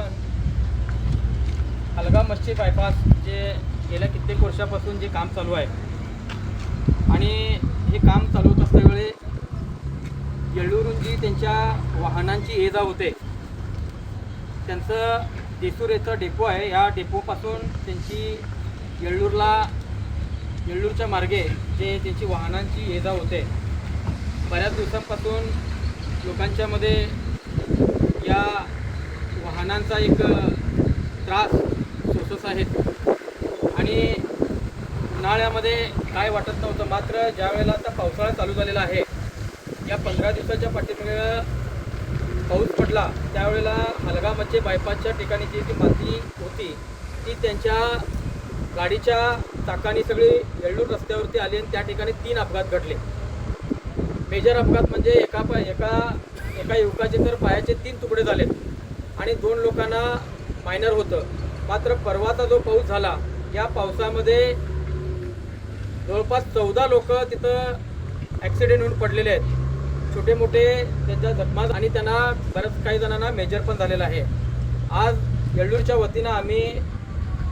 आपण हलगा मच्छी बायपास जे गेल्या कित्येक वर्षापासून जे काम चालू आहे आणि हे काम चालू होत असल्यावेळी येळ्ळूरून जी त्यांच्या वाहनांची ये जा होते, त्यांचं देसूर येथं डेपो आहे. या डेपोपासून त्यांची येळ्ळूरच्या मार्गे जे त्यांची वाहनांची ये जा होते, बऱ्याच दिवसांपासून लोकांच्यामध्ये या वाहनांचा एक त्रास सोसत आहेत आणि उन्हाळ्यामध्ये काय वाटत नव्हतं. मात्र ज्या वेळेला आता पावसाळा चालू झालेला आहे, या 15 दिवसाच्या पाठीमागे पाऊस पडला, त्यावेळेला हलगा मच्छी बायपासच्या ठिकाणी जी ती माती होती ती त्यांच्या गाडीच्या चाकाने सगळी येळ्ळूर रस्त्यावरती आली आणि त्या ठिकाणी 3 अपघात घडले. मेजर अपघात म्हणजे एका युवकाचे तर पायाचे 3 तुकडे झालेत आणि 2 लोकांना मायनर होतं. मात्र परवाचा जो पाऊस झाला, या पावसामध्ये जवळपास 14 लोक तिथं ॲक्सिडेंट होऊन पडलेले आहेत. छोटे मोठे त्यांच्या जखमा आणि त्यांना बऱ्याच काही जणांना मेजर पण झालेला आहे. आज येळ्ळूरच्या वतीनं आम्ही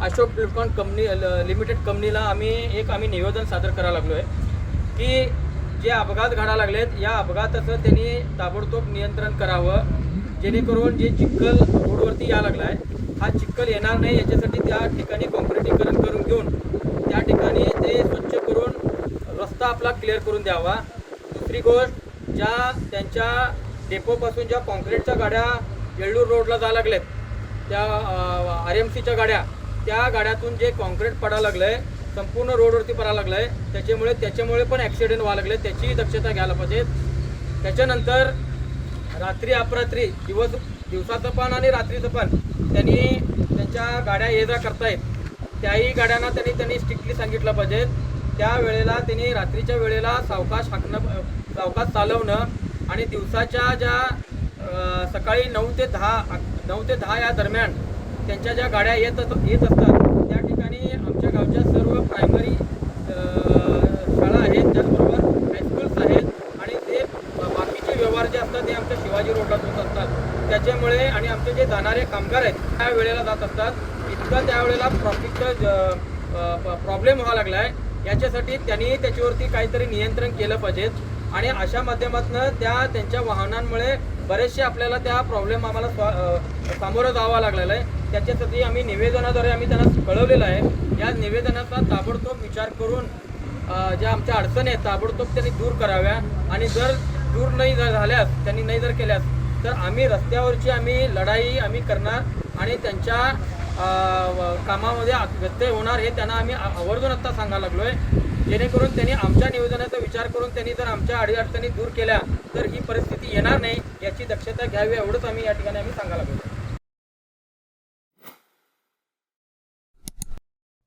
अशोक बिल्डकॉन कंपनी लिमिटेड कंपनीला आम्ही निवेदन सादर करायला लागलो आहे की जे अपघात घडायला लागलेत, या अपघाताचं त्यांनी ताबडतोब नियंत्रण करावं, जेणेकरून जे चिखल रोडवरती यायला लागला आहे, हा चिखल येणार नाही याच्यासाठी त्या ठिकाणी कॉन्क्रिटीकरण करून घेऊन त्या ठिकाणी ते स्वच्छ करून रस्ता आपला क्लिअर करून द्यावा. दुसरी गोष्ट, ज्या त्यांच्या डेपोपासून ज्या कॉन्क्रीटच्या गाड्या येळ्ळूर रोडला जायला लागल्यात, त्या RMCच्या गाड्या, त्या गाड्यातून जे कॉन्क्रीट पडायला लागलं आहे, संपूर्ण रोडवरती पडायला लागलं आहे, त्याच्यामुळे पण ॲक्सिडेंट व्हायला लागले, त्याची दक्षता घ्यायला पाहिजे. त्याच्यानंतर रात्री अपरात्री दिवसाचं पण आणि रात्रीचं पण त्यांनी त्यांच्या गाड्या ये जा करतायत, त्याही गाड्यांना त्यांनी स्ट्रिक्टली सांगितलं पाहिजे. त्यावेळेला त्यांनी रात्रीच्या वेळेला सावकाश चालवणं आणि दिवसाच्या सकाळी 9 ते 10 या दरम्यान त्यांच्या ज्या गाड्या येत असतात, त्या ठिकाणी आमच्या गावच्या सर्व प्रायमरी शाळा आहेत, त्याचबरोबर हायस्कूल्स आहेत आणि ते बाकीचे व्यवहार जे असतात ते आमच्या शिवाजी रोडला होत असतात. त्याच्यामुळे आणि आमचे जे जाणारे कामगार आहेत त्या वेळेला जात असतात, इतकं त्यावेळेला ट्रॅफिकचा प्रॉब्लेम व्हायला लागला आहे. याच्यासाठी त्यांनी त्याच्यावरती काहीतरी नियंत्रण केलं पाहिजे आणि अशा माध्यमातून त्यांच्या वाहनांमुळे बरेचसे आपल्याला त्या प्रॉब्लेम आम्हाला सामोरं जावं लागलेलं आहे. त्याच्यासाठी आम्ही निवेदनाद्वारे त्यांना कळवलेलं आहे. या निवेदनाचा ताबडतोब विचार करून ज्या आमच्या अडचणी आहेत ताबडतोब त्यांनी दूर कराव्या आणि जर दूर नाही झाल्यास, त्यांनी नाही जर केल्यास, तर आम्ही रस्त्यावरची लढाई करणार आणि त्यांच्या कामामध्ये व्यत्यय होणार हे त्यांना आम्ही आवर्जून आत्ता सांगायला लागलो आहे. जेणेकरून त्यांनी आमच्या निवेदनाचा विचार करून त्यांनी जर आमच्या अडीअडचणी दूर केल्या तर ही परिस्थिती येणार नाही, याची दक्षता घ्यावी, एवढंच आम्ही या ठिकाणी सांगायला लागलो.